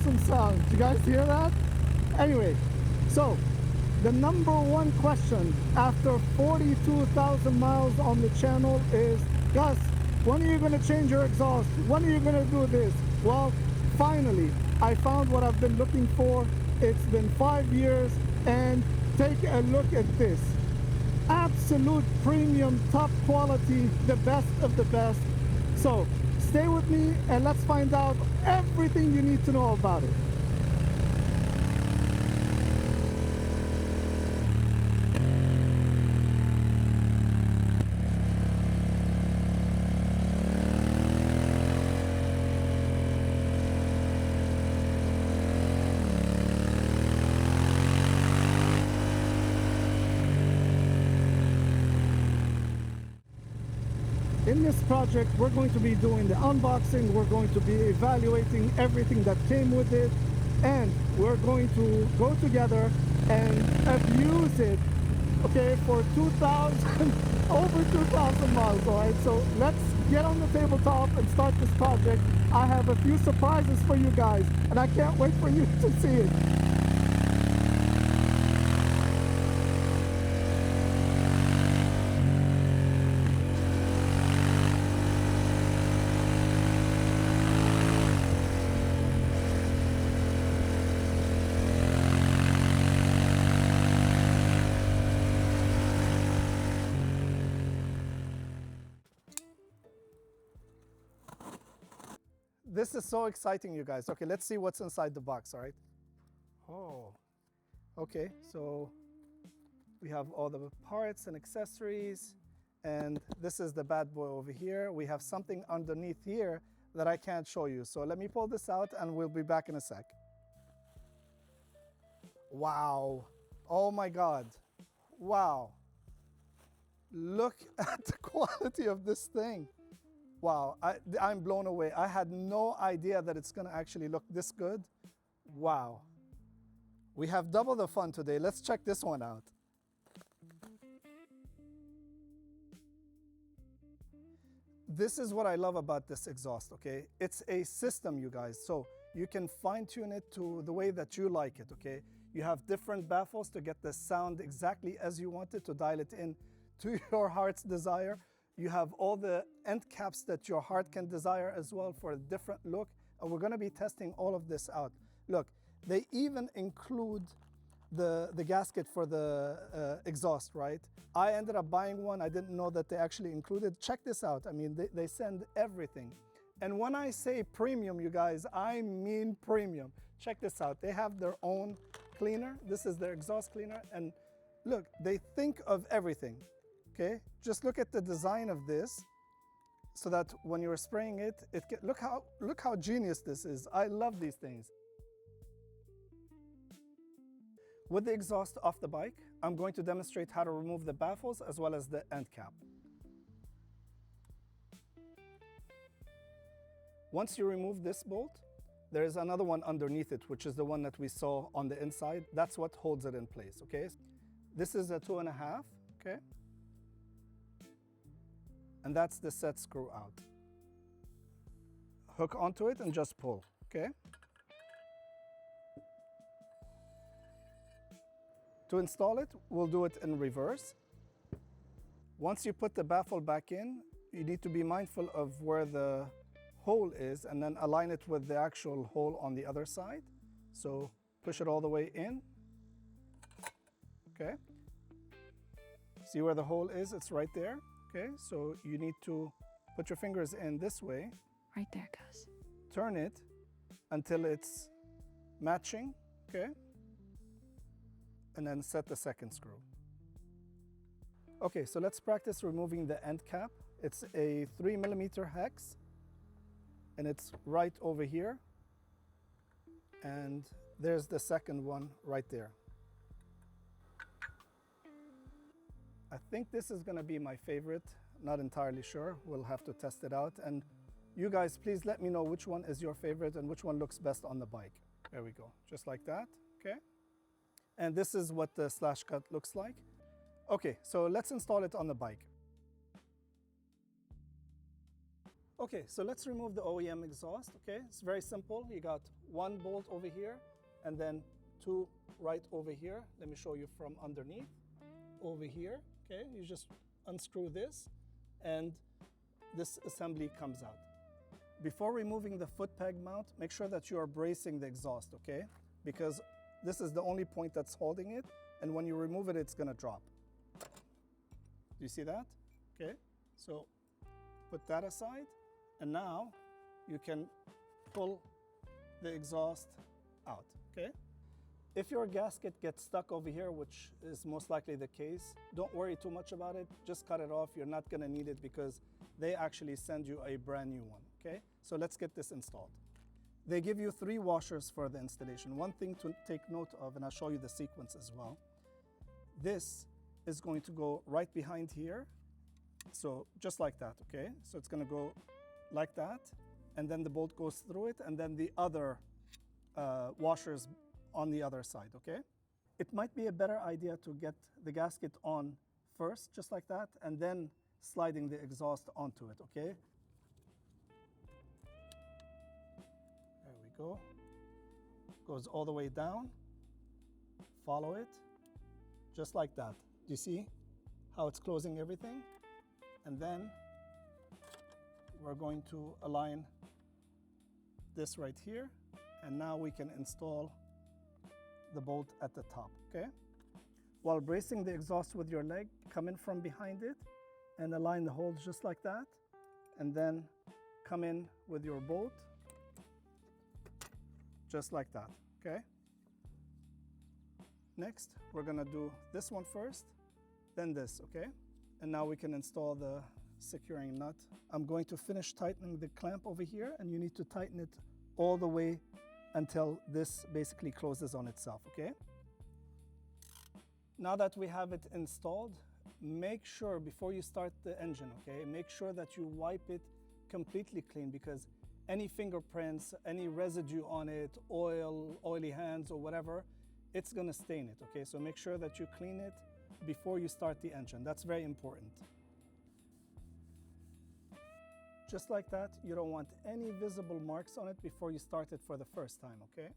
awesome sound. Did you guys hear that? Anyway, so the number one question after 42,000 miles on the channel is, Gus, when are you going to change your exhaust? When are you going to do this? Well, finally, I found what I've been looking for. It's been 5 years, and take a look at this. Absolute premium, top quality, the best of the best. So stay with me and let's find out everything you need to know about it. In this project, we're going to be doing the unboxing, we're going to be evaluating everything that came with it, and we're going to go together and abuse it, okay, for 2,000, over 2,000 miles, all right? So let's get on the tabletop and start this project. I have a few surprises for you guys, and I can't wait for you to see it. This is so exciting, you guys. Okay, let's see what's inside the box, all right? Oh, okay, so we have all the parts and accessories, and this is the bad boy over here. We have something underneath here that I can't show you. So let me pull this out and we'll be back in a sec. Wow, oh my God, wow. Look at the quality of this thing. Wow, I'm blown away. I had no idea that it's gonna actually look this good. Wow. We have double the fun today. Let's check this one out. This is what I love about this exhaust, okay? It's a system, you guys, so you can fine tune it to the way that you like it, okay? You have different baffles to get the sound exactly as you want it, to dial it in to your heart's desire. You have all the end caps that your heart can desire as well for a different look. And we're gonna be testing all of this out. Look, they even include the gasket for the exhaust, right? I ended up buying one. I didn't know that they actually included. Check this out. I mean, they send everything. And when I say premium, you guys, I mean premium. Check this out. They have their own cleaner. This is their exhaust cleaner. And look, they think of everything. Okay, just look at the design of this, so that when you're spraying it, look how genius this is. I love these things. With the exhaust off the bike, I'm going to demonstrate how to remove the baffles as well as the end cap. Once you remove this bolt, there is another one underneath it, which is the one that we saw on the inside. That's what holds it in place, okay? This is a 2.5, okay? And that's the set screw out. Hook onto it and just pull, okay? To install it, we'll do it in reverse. Once you put the baffle back in, you need to be mindful of where the hole is and then align it with the actual hole on the other side. So push it all the way in, okay? See where the hole is? It's right there. Okay, so you need to put your fingers in this way. Right there, Gus. Turn it until it's matching, okay? And then set the second screw. Okay, so let's practice removing the end cap. It's a 3mm hex, and it's right over here. And there's the second one right there. I think this is gonna be my favorite, not entirely sure. We'll have to test it out. And you guys, please let me know which one is your favorite and which one looks best on the bike. There we go, just like that, okay? And this is what the slash cut looks like. Okay, so let's install it on the bike. Okay, so let's remove the OEM exhaust, okay? It's very simple. You got one bolt over here and then two right over here. Let me show you from underneath. Over here, okay? You just unscrew this and this assembly comes out. Before removing the foot peg mount, make sure that you are bracing the exhaust, okay? Because this is the only point that's holding it, and when you remove it, it's gonna drop. Do you see that? Okay, so put that aside, and now you can pull the exhaust out, okay? If your gasket gets stuck over here, which is most likely the case, don't worry too much about it. Just cut it off. You're not gonna need it because they actually send you a brand new one, okay? So let's get this installed. They give you 3 washers for the installation. One thing to take note of, and I'll show you the sequence as well. This is going to go right behind here. So just like that, okay? So it's gonna go like that, and then the bolt goes through it, and then the other washers on the other side, okay? It might be a better idea to get the gasket on first, just like that, and then sliding the exhaust onto it, okay? There we go. Goes all the way down. Follow it, just like that. Do you see how it's closing everything? And then we're going to align this right here, and now we can install the bolt at the top, okay? While bracing the exhaust with your leg, come in from behind it and align the holes just like that, and then come in with your bolt just like that, okay? Next, we're gonna do this one first, then this, okay? And now we can install the securing nut. I'm going to finish tightening the clamp over here, and you need to tighten it all the way until this basically closes on itself, okay? Now that we have it installed, make sure before you start the engine, okay, make sure that you wipe it completely clean, because any fingerprints, any residue on it, oil, oily hands or whatever, it's gonna stain it, okay? So make sure that you clean it before you start the engine. That's very important. Just like that, you don't want any visible marks on it before you start it for the first time, okay?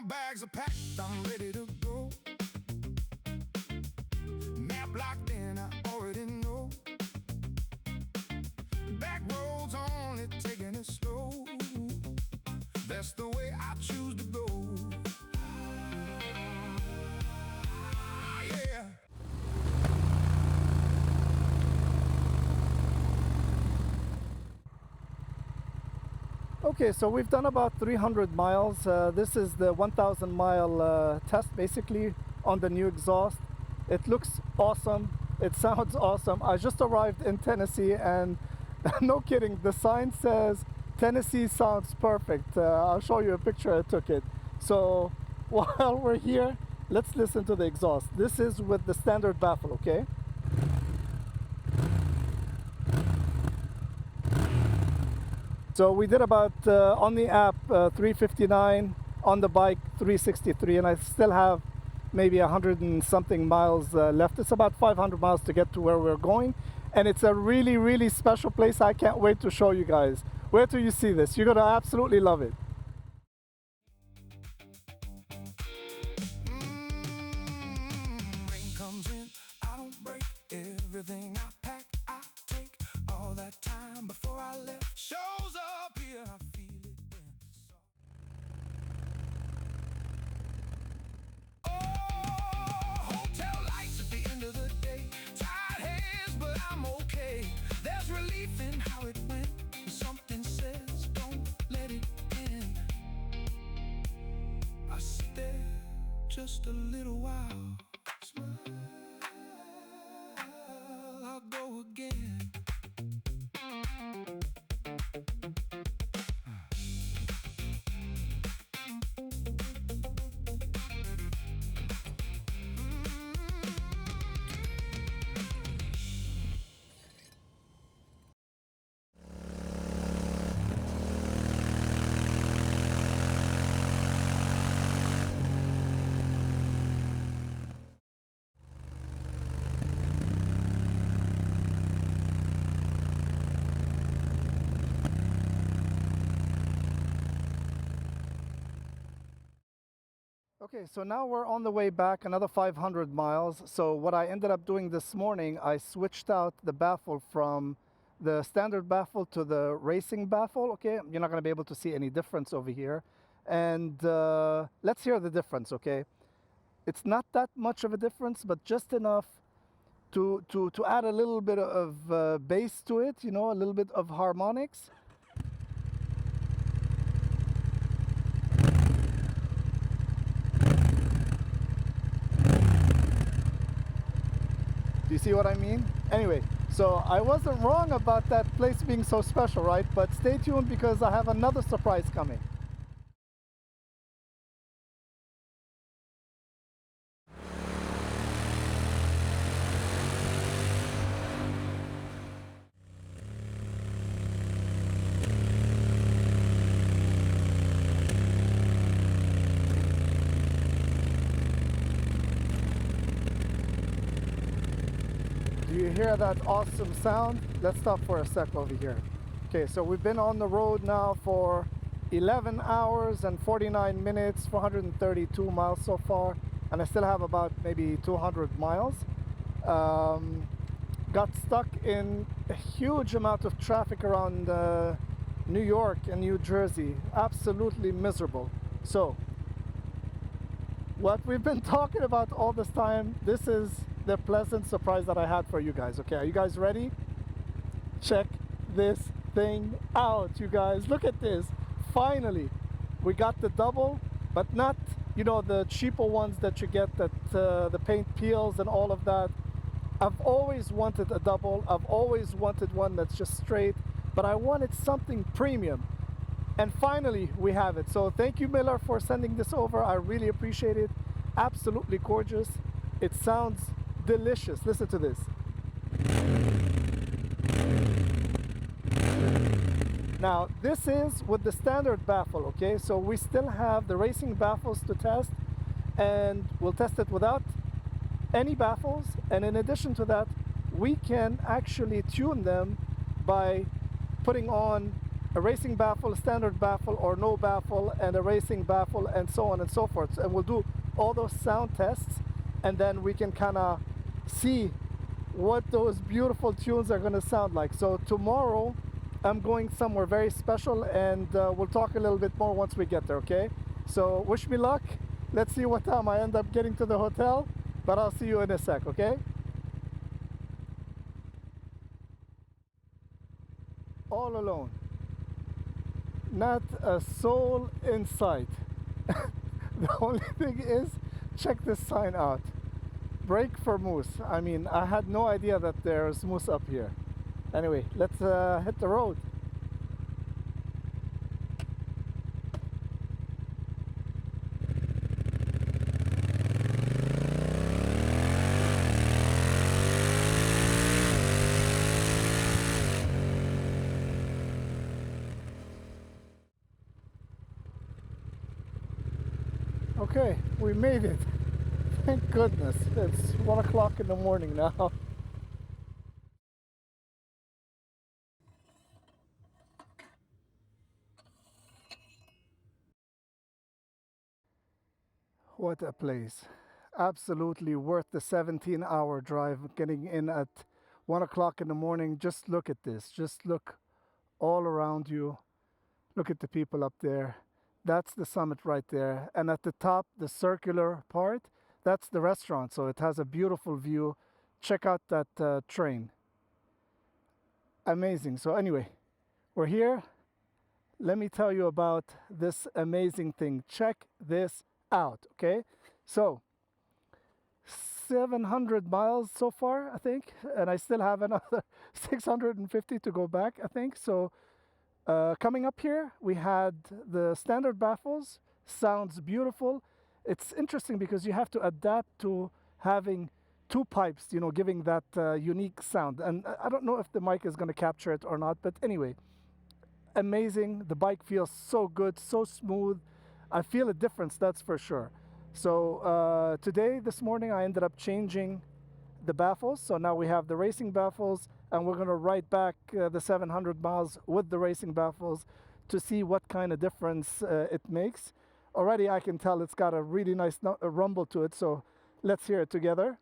Bags are packed, I'm ready to go. Map locked in, I already know. Back roads only taking it slow. That's the way I choose to go. Yeah. Okay, so we've done about 300 miles. This is the 1,000 mile test basically on the new exhaust. It looks awesome. It sounds awesome. I just arrived in Tennessee, and no kidding, the sign says Tennessee sounds perfect. I'll show you a picture. I took it. So while we're here, let's listen to the exhaust. This is with the Standard Baffle, okay? So we did about, on the app, 359, on the bike, 363, and I still have maybe 100 and something miles left. It's about 500 miles to get to where we're going. And it's a really, really special place. I can't wait to show you guys. Wait till you see this. You're gonna absolutely love it. Rain comes in, I don't break everything I pack, I take all that time before I left. Shows up here, I feel it then. Oh, hotel lights at the end of the day. Tired hands, but I'm okay. There's relief in how it went. Something says don't let it end. I sit there just a little while. Smile, I'll go again. Okay, so now we're on the way back another 500 miles. So what I ended up doing this morning, I switched out the baffle from the Standard Baffle to the Racing Baffle. Okay, you're not going to be able to see any difference over here. And let's hear the difference, okay? It's not that much of a difference, but just enough to add a little bit of bass to it, you know, a little bit of harmonics. Do you see what I mean? Anyway, so I wasn't wrong about that place being so special, right? But stay tuned because I have another surprise coming. Do you hear that awesome sound? Let's stop for a sec over here. Okay, so we've been on the road now for 11 hours and 49 minutes, 432 miles so far, and I still have about maybe 200 miles. Got stuck in a huge amount of traffic around New York and New Jersey. Absolutely miserable. So, what we've been talking about all this time, this is the pleasant surprise that I had for you guys. Okay, are you guys ready? Check this thing out, you guys. Look at this. Finally, we got the double, but not, you know, the cheaper ones that you get that the paint peels and all of that. I've always wanted a double. I've always wanted one that's just straight, but I wanted something premium. And finally, we have it. So thank you, Miller, for sending this over. I really appreciate it. Absolutely gorgeous. It sounds delicious. Listen to this. Now, this is with the Standard Baffle, okay? So we still have the racing baffles to test, and we'll test it without any baffles. And in addition to that, we can actually tune them by putting on a racing baffle, a standard baffle, or no baffle, and a racing baffle, and so on and so forth. And we'll do all those sound tests, and then we can kind of see what those beautiful tunes are going to sound like. So tomorrow I'm going somewhere very special, and we'll talk a little bit more once we get there, okay? So wish me luck. Let's see what time I end up getting to the hotel, but I'll see you in a sec, okay? All alone. Not a soul in sight. The only thing is, check this sign out. Break for moose. I mean, I had no idea that there's moose up here. Anyway, let's hit the road. Okay, we made it. Thank goodness. It's 1 o'clock in the morning now. What a place. Absolutely worth the 17-hour drive, getting in at 1 o'clock in the morning. Just look at this. Just look all around you. Look at the people up there. That's the summit right there. And at the top, the circular part, that's the restaurant. So it has a beautiful view. Check out that train. Amazing. So anyway, we're here. Let me tell you about this amazing thing. Check this out, okay? So 700 miles so far, I think, and I still have another 650 to go back, I think. So coming up here, we had the Standard Baffles. Sounds beautiful. It's interesting because you have to adapt to having two pipes, you know, giving that unique sound. And I don't know if the mic is going to capture it or not, but anyway, amazing. The bike feels so good, so smooth. I feel a difference, that's for sure. So this morning, I ended up changing the baffles. So now we have the racing baffles, and we're going to ride back the 700 miles with the racing baffles to see what kind of difference it makes. Already I can tell it's got a really nice rumble to it, so let's hear it together.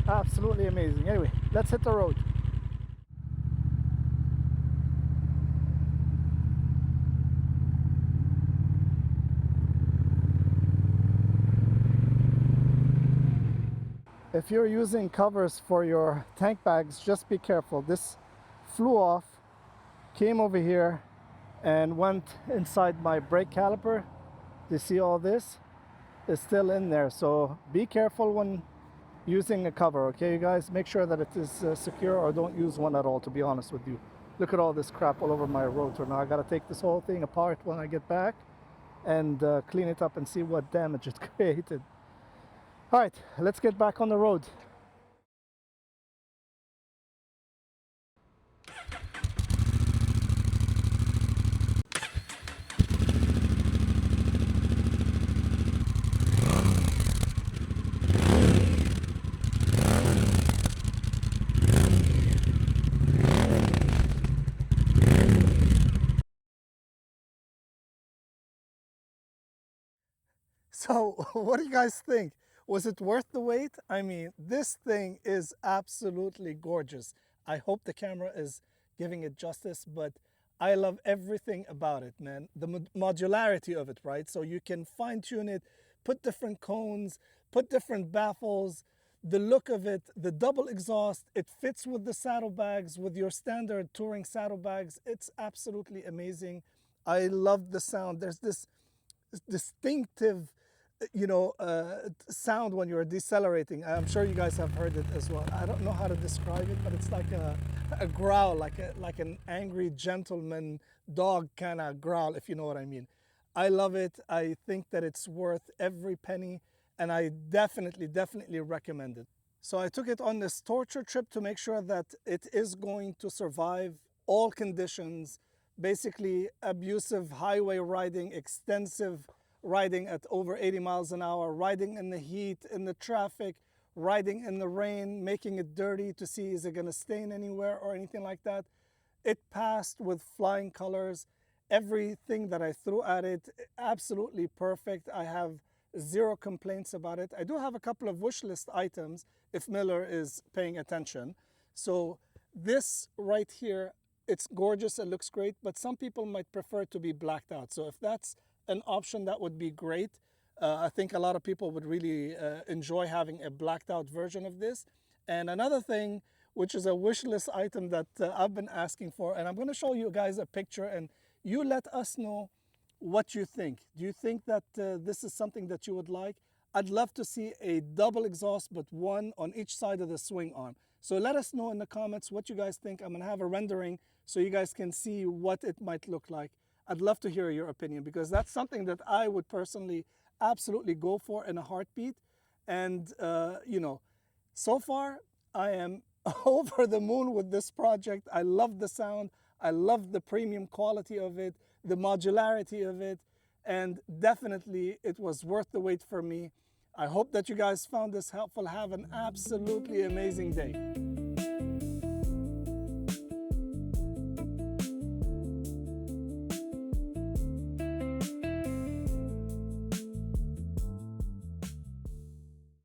Absolutely amazing. Anyway, let's hit the road. If you're using covers for your tank bags, just be careful. This flew off, came over here, and went inside my brake caliper. You see all this is still in there, so be careful when using a cover, okay, you guys? Make sure that it is secure, or don't use one at all, to be honest with you. Look at all this crap all over my rotor. Now I gotta take this whole thing apart when I get back and clean it up and see what damage it created. All right, let's get back on the road. So what do you guys think? Was it worth the wait? I mean, this thing is absolutely gorgeous. I hope the camera is giving it justice, but I love everything about it, man. The modularity of it, right? So you can fine tune it, put different cones, put different baffles, the look of it, the double exhaust, it fits with the saddlebags, with your standard touring saddlebags. It's absolutely amazing. I love the sound. There's this distinctive, sound when you're decelerating. I'm sure you guys have heard it as well. I don't know how to describe it, but it's like a growl, like an angry gentleman dog kind of growl, if you know what I mean. I love it. I think that it's worth every penny, and I definitely recommend it. So I took it on this torture trip to make sure that it is going to survive all conditions, basically abusive highway riding, extensive riding at over 80 miles an hour, riding in the heat, in the traffic, riding in the rain, making it dirty to see is it going to stain anywhere or anything like that. It passed with flying colors. Everything that I threw at it, absolutely perfect. I have zero complaints about it. I do have a couple of wish list items if Miller is paying attention. So this right here, it's gorgeous, it looks great, but some people might prefer to be blacked out. So if that's an option, that would be great. I think a lot of people would really enjoy having a blacked out version of this. And another thing, which is a wish list item that I've been asking for, and I'm going to show you guys a picture and you let us know what you think. Do you think that this is something that you would like? I'd love to see a double exhaust, but one on each side of the swing arm. So let us know in the comments what you guys think. I'm gonna have a rendering so you guys can see what it might look like. I'd love to hear your opinion because that's something that I would personally absolutely go for in a heartbeat. And you know, so far I am over the moon with this project. I love the sound. I love the premium quality of it, the modularity of it, and definitely it was worth the wait for me. I hope that you guys found this helpful. Have an absolutely amazing day.